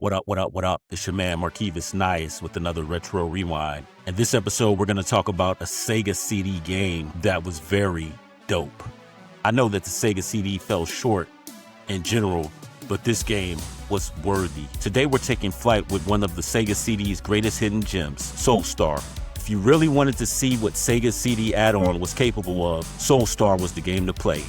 What up, what up, what up? It's your man Marquivas Nias with another Retro Rewind. And this episode, we're going to talk about a Sega CD game that was very dope. I know that the Sega CD fell short in general, but this game was worthy. Today, we're taking flight with one of the Sega CD's greatest hidden gems, SoulStar. If you really wanted to see what Sega CD add-on was capable of, SoulStar was the game to play.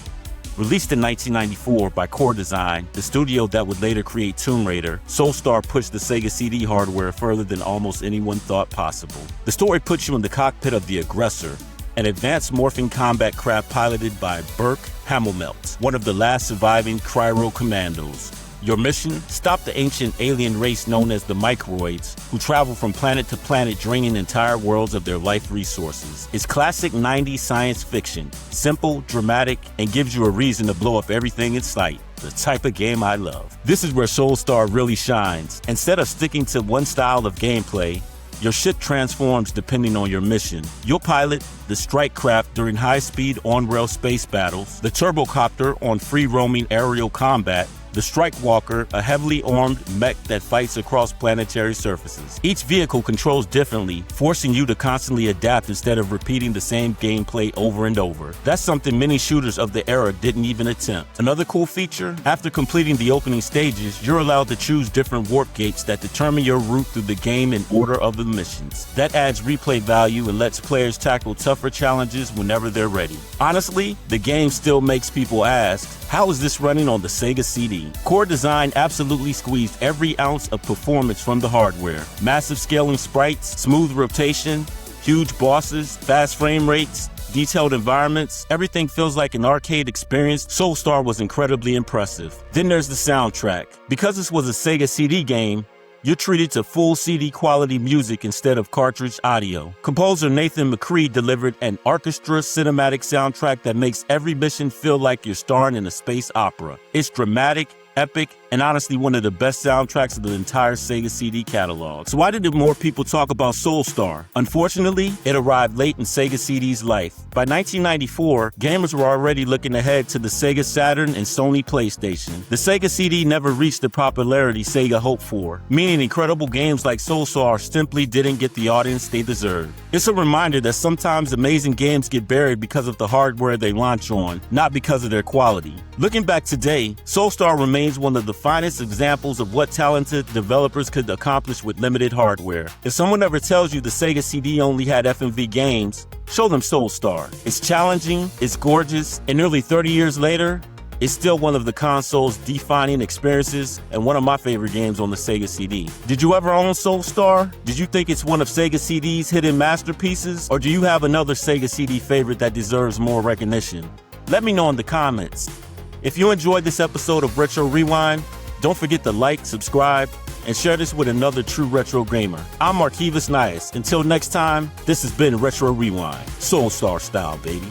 Released in 1994 by Core Design, the studio that would later create Tomb Raider, SoulStar pushed the Sega CD hardware further than almost anyone thought possible. The story puts you in the cockpit of the Aggressor, an advanced morphing combat craft piloted by Burke Hammelmelt, one of the last surviving cryo commandos. Your mission? Stop the ancient alien race known as the Microids, who travel from planet to planet draining entire worlds of their life resources. It's classic 90s science fiction, simple, dramatic, and gives you a reason to blow up everything in sight. The type of game I love. This is where SoulStar really shines. Instead of sticking to one style of gameplay, your ship transforms depending on your mission. You'll pilot the strike craft during high-speed on-rail space battles, the turbocopter on free-roaming aerial combat, the Strike Walker, a heavily armed mech that fights across planetary surfaces. Each vehicle controls differently, forcing you to constantly adapt instead of repeating the same gameplay over and over. That's something many shooters of the era didn't even attempt. Another cool feature, after completing the opening stages, you're allowed to choose different warp gates that determine your route through the game in order of the missions. That adds replay value and lets players tackle tougher challenges whenever they're ready. Honestly, the game still makes people ask, how is this running on the Sega CD? Core Design absolutely squeezed every ounce of performance from the hardware. Massive scaling sprites, smooth rotation, huge bosses, fast frame rates, detailed environments, everything feels like an arcade experience. SoulStar was incredibly impressive. Then there's the soundtrack. Because this was a Sega CD game, you're treated to full CD quality music instead of cartridge audio. Composer Nathan McCree delivered an orchestra cinematic soundtrack that makes every mission feel like you're starring in a space opera. It's dramatic, epic, and honestly one of the best soundtracks of the entire Sega CD catalog. So why didn't more people talk about SoulStar? Unfortunately, it arrived late in Sega CD's life. By 1994, gamers were already looking ahead to the Sega Saturn and Sony PlayStation. The Sega CD never reached the popularity Sega hoped for, meaning incredible games like SoulStar simply didn't get the audience they deserved. It's a reminder that sometimes amazing games get buried because of the hardware they launch on, not because of their quality. Looking back today, SoulStar remains one of the finest examples of what talented developers could accomplish with limited hardware. If someone ever tells you the Sega CD only had FMV games, show them SoulStar. It's challenging, it's gorgeous, and nearly 30 years later, it's still one of the console's defining experiences and one of my favorite games on the Sega CD. Did you ever own SoulStar? Did you think it's one of Sega CD's hidden masterpieces? Or do you have another Sega CD favorite that deserves more recognition? Let me know in the comments. If you enjoyed this episode of Retro Rewind, don't forget to like, subscribe, and share this with another true retro gamer. I'm Marquivas Nias. Until next time, this has been Retro Rewind. SoulStar style, baby.